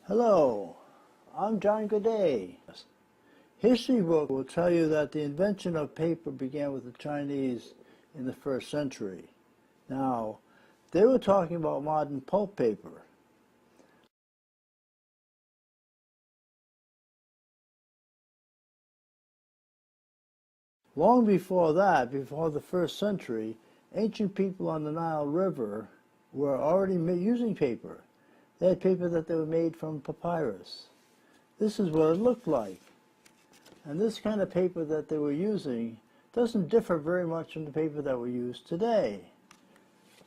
Hello, I'm John Godet. History book will tell you that the invention of paper began with the Chinese in the 1st century. Now, they were talking about modern pulp paper. Long before that, before the 1st century, ancient people on the Nile River were already using paper. They had paper that they were made from papyrus. This is what it looked like. And this kind of paper that they were using doesn't differ very much from the paper that we use today.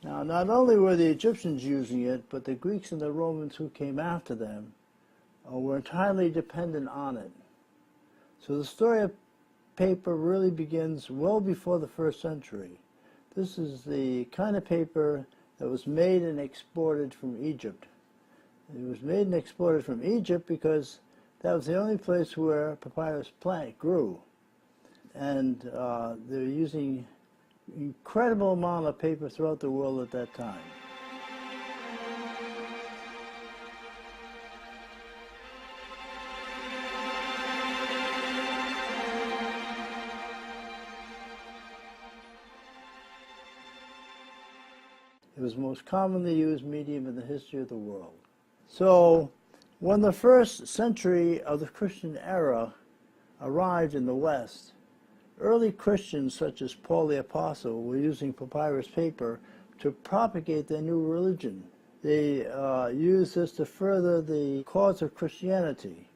Now, not only were the Egyptians using it, but the Greeks and the Romans who came after them were entirely dependent on it. So the story of paper really begins well before the 1st century. This is the kind of paper that was made and exported from Egypt. It was made and exported from Egypt because that was the only place where papyrus plant grew. And they were using incredible amount of paper throughout the world at that time. It was the most commonly used medium in the history of the world. So, when the 1st century of the Christian era arrived in the West, early Christians such as Paul the Apostle were using papyrus paper to propagate their new religion. They used this to further the cause of Christianity.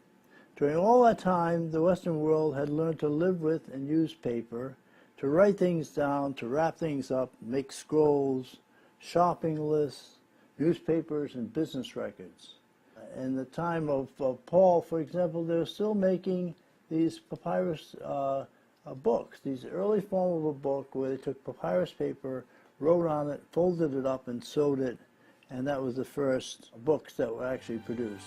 During all that time, the Western world had learned to live with and use paper, to write things down, to wrap things up, make scrolls, shopping lists, newspapers, and business records. In the time of Paul, for example, they were still making these papyrus books, these early form of a book where they took papyrus paper, wrote on it, folded it up, and sewed it, and that was the first books that were actually produced.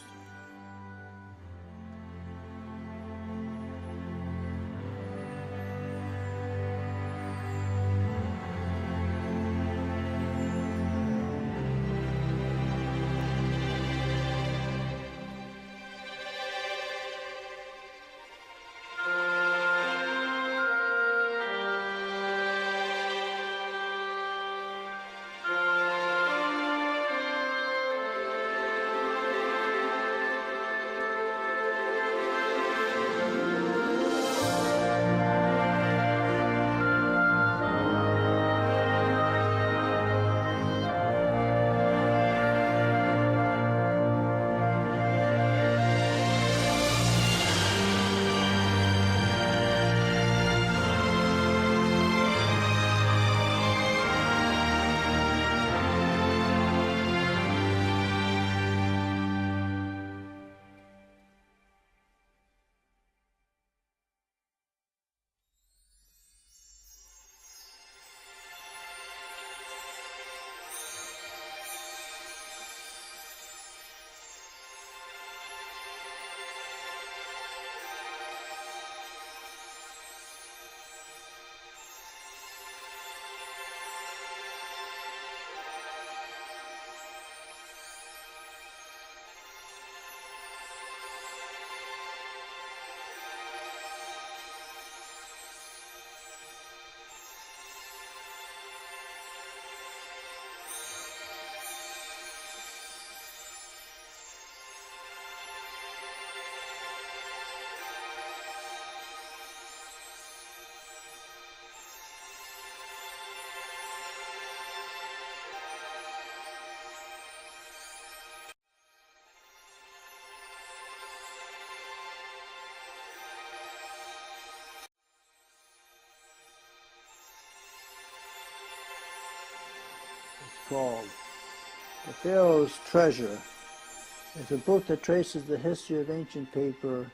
Called The Pharaoh's Treasure. It's a book that traces the history of ancient paper